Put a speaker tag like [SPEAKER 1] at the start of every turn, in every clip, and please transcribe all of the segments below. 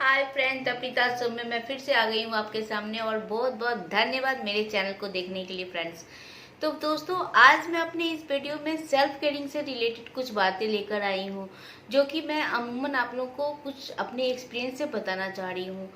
[SPEAKER 1] Hi friends, अपनीता show में मैं फिर से आ गई हूँ आपके सामने और बहुत बहुत धन्यवाद मेरे चैनल को देखने के लिए फ्रेंड्स। तो दोस्तों, आज मैं अपने इस वीडियो में सेल्फ केयरिंग से रिलेटेड कुछ बातें लेकर आई हूँ, जो कि मैं अमूमन आप लोगों को कुछ अपने एक्सपीरियंस से बताना चाह रही हूँ।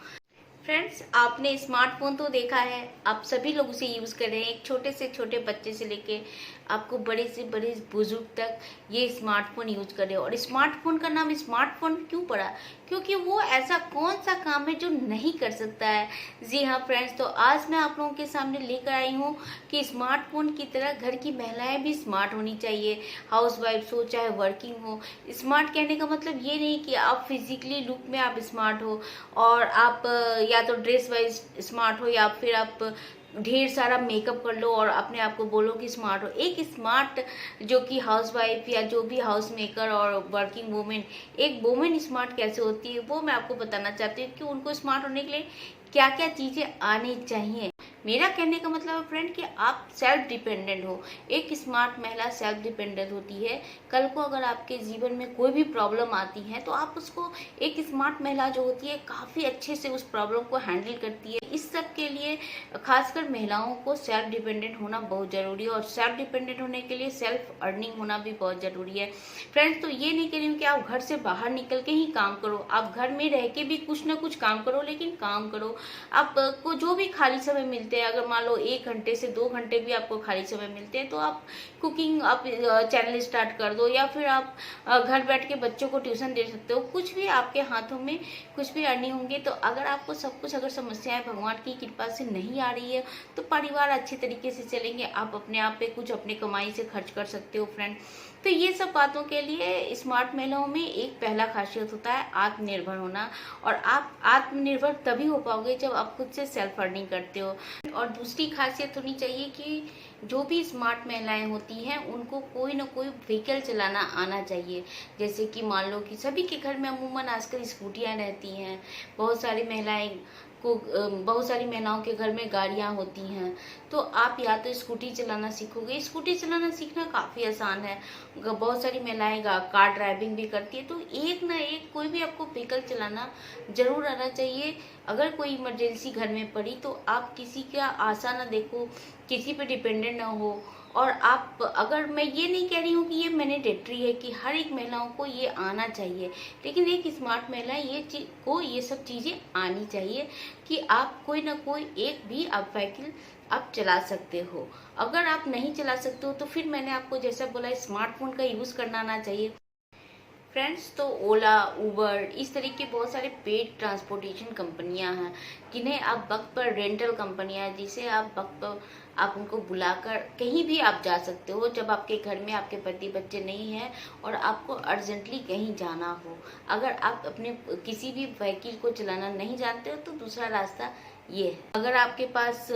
[SPEAKER 1] फ्रेंड्स, आपने स्मार्टफोन तो देखा है, आप सभी लोग उसे यूज़ कर रहे हैं। एक छोटे से छोटे बच्चे से लेके आपको बड़े से बड़े बुजुर्ग तक ये स्मार्टफोन यूज कर रहे हो। और स्मार्टफोन का नाम स्मार्टफोन क्यों पड़ा? क्योंकि वो ऐसा कौन सा काम है जो नहीं कर सकता है। जी हाँ फ्रेंड्स, तो आज मैं आप लोगों के सामने लेकर आई हूँ कि स्मार्टफोन की तरह घर की महिलाएं भी स्मार्ट होनी चाहिए, हाउस वाइफ हो चाहे वर्किंग हो। स्मार्ट कहने का मतलब ये नहीं कि आप फिजिकली लुक में आप स्मार्ट हो और आप या तो ड्रेस वाइज स्मार्ट हो या फिर आप ढेर सारा मेकअप कर लो और अपने आप को बोलो कि स्मार्ट हो। एक स्मार्ट जो कि हाउस वाइफ या जो भी हाउस मेकर और वर्किंग वुमेन, एक वुमेन स्मार्ट कैसे होती है वो मैं आपको बताना चाहती हूँ कि उनको स्मार्ट होने के लिए क्या क्या चीजें आनी चाहिए। मेरा कहने का मतलब है फ्रेंड कि आप सेल्फ डिपेंडेंट हो। एक स्मार्ट महिला सेल्फ डिपेंडेंट होती है। कल को अगर आपके जीवन में कोई भी प्रॉब्लम आती है तो आप उसको, एक स्मार्ट महिला जो होती है काफ़ी अच्छे से उस प्रॉब्लम को हैंडल करती है। इस सब के लिए खासकर महिलाओं को सेल्फ डिपेंडेंट होना बहुत ज़रूरी है और सेल्फ डिपेंडेंट होने के लिए सेल्फ अर्निंग होना भी बहुत ज़रूरी है। फ्रेंड्स, तो ये नहीं कह रही हूँ कि आप घर से बाहर निकल के ही काम करो, आप घर में रह के भी कुछ ना कुछ काम करो, लेकिन काम करो। आपको जो भी खाली समय मिलते हैं, अगर मान लो 1 घंटे से 2 घंटे भी आपको खाली समय मिलते हैं तो आप कुकिंग आप चैनल स्टार्ट कर दो, या फिर आप घर बैठ के बच्चों को ट्यूशन दे सकते हो। कुछ भी आपके हाथों में कुछ भी अर्निंग होंगे। तो अगर आपको सब कुछ, अगर समस्याएं भगवान की कृपा से नहीं आ रही है तो परिवार अच्छे तरीके से चलेंगे, आप अपने आप पे कुछ अपने कमाई से खर्च कर सकते हो फ्रेंड। तो ये सब बातों के लिए स्मार्ट महिलाओं में एक पहला खासियत होता है आत्मनिर्भर होना। और आप आत्मनिर्भर तभी हो पाओगे जब आप खुद से सेल्फ अर्निंग करते हो। और दूसरी खासियत होनी चाहिए कि जो भी स्मार्ट महिलाएं होती हैं उनको कोई ना कोई व्हीकल चलाना आना चाहिए। जैसे कि मान लो कि सभी के घर में अमूमन आजकल स्कूटियां रहती हैं। बहुत सारी महिलाओं के घर में गाड़ियां होती हैं। तो आप या तो स्कूटी चलाना सीखोगे। स्कूटी चलाना सीखना काफ़ी आसान है। बहुत सारी महिलाएं कार ड्राइविंग भी करती है। तो एक ना एक कोई भी आपको व्हीकल चलाना जरूर आना चाहिए। अगर कोई इमरजेंसी घर में पड़ी तो आप किसी का आशा ना देखो, किसी पे डिपेंडेंट ना हो। और आप, अगर मैं ये नहीं कह रही हूँ कि ये मैंडेटरी है कि हर एक महिलाओं को ये आना चाहिए, लेकिन एक स्मार्ट महिला ये सब चीज़ें आनी चाहिए कि आप कोई ना कोई एक भी आप व्हीकल आप चला सकते हो। अगर आप नहीं चला सकते हो तो फिर मैंने आपको जैसा बोला स्मार्टफोन का यूज़ करना आना चाहिए। फ्रेंड्स, तो ओला, उबर, इस तरह के बहुत सारे पेड ट्रांसपोर्टेशन कंपनियां हैं जिन्हें आप वक्त पर, रेंटल कंपनियां जिसे आप वक्त पर आप उनको बुलाकर कहीं भी आप जा सकते हो जब आपके घर में आपके पति बच्चे नहीं हैं और आपको अर्जेंटली कहीं जाना हो। अगर आप अपने किसी भी व्हीकल को चलाना नहीं जानते हो तो दूसरा रास्ता ये है। अगर आपके पास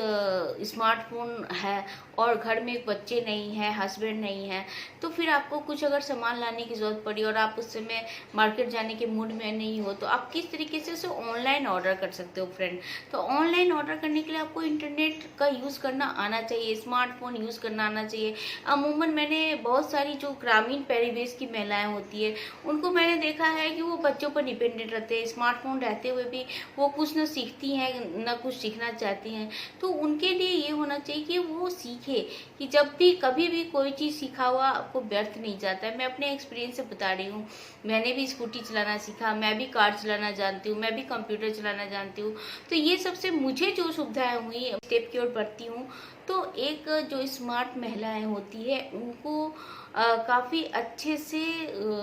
[SPEAKER 1] स्मार्टफोन है और घर में बच्चे नहीं हैं, हस्बैंड नहीं है, तो फिर आपको कुछ अगर सामान लाने की ज़रूरत पड़ी और आप उस समय मार्केट जाने के मूड में नहीं हो तो आप किस तरीके से उसे ऑनलाइन ऑर्डर कर सकते हो फ्रेंड। तो ऑनलाइन ऑर्डर करने के लिए आपको इंटरनेट का यूज़ करना आना चाहिए, स्मार्टफोन यूज़ करना आना चाहिए। अमूमन मैंने बहुत सारी जो ग्रामीण परिवेश की महिलाएं होती है उनको मैंने देखा है कि वो बच्चों पर डिपेंडेंट रहते हैं। स्मार्टफोन रहते हुए भी वो कुछ न सीखती हैं न कुछ सीखना चाहती हैं। तो उनके लिए ये होना चाहिए कि वो सीखे कि जब भी कभी भी कोई चीज़ सीखा हुआ आपको व्यर्थ नहीं जाता है। मैं अपने एक्सपीरियंस से बता रही हूँ, मैंने भी स्कूटी चलाना सीखा, मैं भी कार चलाना जानती हूँ, मैं भी कंप्यूटर चलाना जानती हूँ। तो ये सबसे मुझे जो सुविधाएं हुई, स्टेप की ओर बढ़ती हूँ। तो एक जो स्मार्ट महिलाएं होती है उनको काफ़ी अच्छे से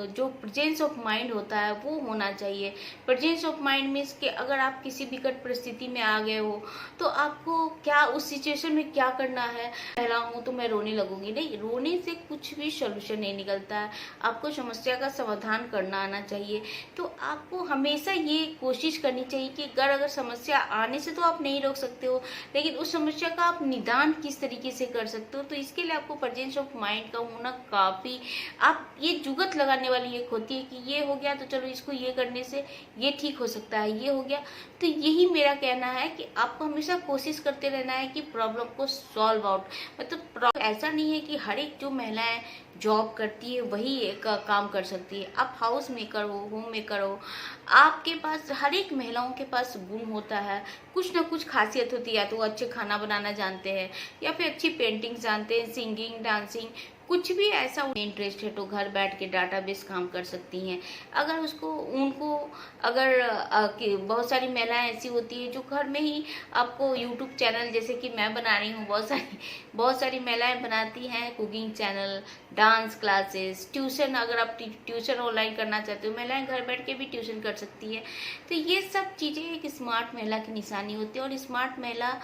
[SPEAKER 1] जो प्रेजेंस ऑफ माइंड होता है वो होना चाहिए। प्रेजेंस ऑफ माइंड मीन्स कि अगर आप किसी विकट परिस्थिति में आ गए हो तो आपको क्या उस सिचुएशन में क्या करना है। महिला हूँ तो मैं रोने लगूंगी, नहीं, रोने से कुछ भी सोल्यूशन नहीं निकलता है। आपको समस्या का समाधान करना आना चाहिए। तो आपको हमेशा ये कोशिश करनी चाहिए कि अगर समस्या आने से तो आप नहीं रोक सकते हो, लेकिन उस समस्या का आप निदान किस तरीके से कर सकते हो। तो इसके लिए आपको प्रेजेंस ऑफ माइंड का होना काफ़ी आप ये जुगत लगाने वाली एक होती है कि ये हो गया तो चलो इसको ये करने से ये ठीक हो सकता है, ये हो गया। तो यही मेरा कहना है कि आपको हमेशा कोशिश करते रहना है कि प्रॉब्लम को सॉल्व आउट, मतलब ऐसा नहीं है कि हर एक जो महिलाएं जॉब करती है वही एक काम कर सकती है। आप हाउस मेकर हो, होम मेकर हो, आपके पास हर एक महिलाओं के पास गुण होता है, कुछ ना कुछ खासियत होती है। या तो वो अच्छे खाना बनाना जानते हैं, या फिर अच्छी पेंटिंग जानते हैं, सिंगिंग, डांसिंग, कुछ भी ऐसा इंटरेस्ट है तो घर बैठ के डाटाबेस काम कर सकती हैं। अगर उसको उनको अगर बहुत सारी महिलाएं ऐसी होती है जो घर में ही आपको यूट्यूब चैनल, जैसे कि मैं बना रही हूँ, बहुत सारी महिलाएं बनाती हैं cooking channel, dance classes, tuition. अगर आप ट्यूशन ऑनलाइन करना चाहते हो, महिलाएं घर बैठ के भी ट्यूशन कर सकती है। तो ये सब चीज़ें एक स्मार्ट महिला की निशानी होती है। और स्मार्ट महिला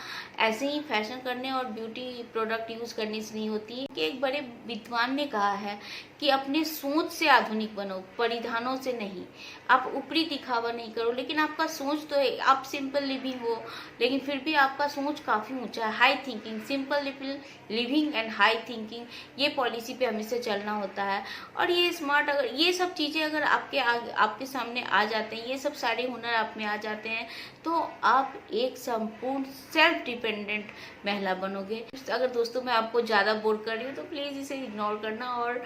[SPEAKER 1] ऐसे ही फैशन करने और ब्यूटी प्रोडक्ट यूज़ करने से नहीं होती है। कि एक बड़े विद्वान ने कहा है कि अपने सोच से आधुनिक बनो, परिधानों से नहीं। आप ऊपरी दिखावा नहीं करो, लेकिन आपका सोच तो है, आप सिंपल लिविंग हो लेकिन फिर भी आपका सोच काफ़ी ऊंचा है। High thinking, simple living and high thinking, ये पॉलिसी पे हमेशा चलना होता है। और ये स्मार्ट, अगर ये सब चीज़ें अगर आपके सामने आ जाते हैं, ये सब सारे हुनर आप में आ जाते हैं, तो आप एक संपूर्ण सेल्फ डिपेंडेंट महिला बनोगे। अगर दोस्तों मैं आपको ज़्यादा बोर कर रही हूँ तो प्लीज़ इसे इग्नोर करना। और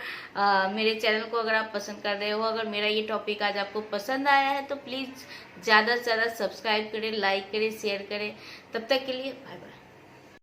[SPEAKER 1] मेरे चैनल को अगर आप पसंद कर रहे हो, अगर मेरा ये टॉपिक आज आपको पसंद आया है तो प्लीज़ ज़्यादा से ज़्यादा सब्सक्राइब करें, लाइक करें, शेयर करें। तब तक के लिए बाय बाय।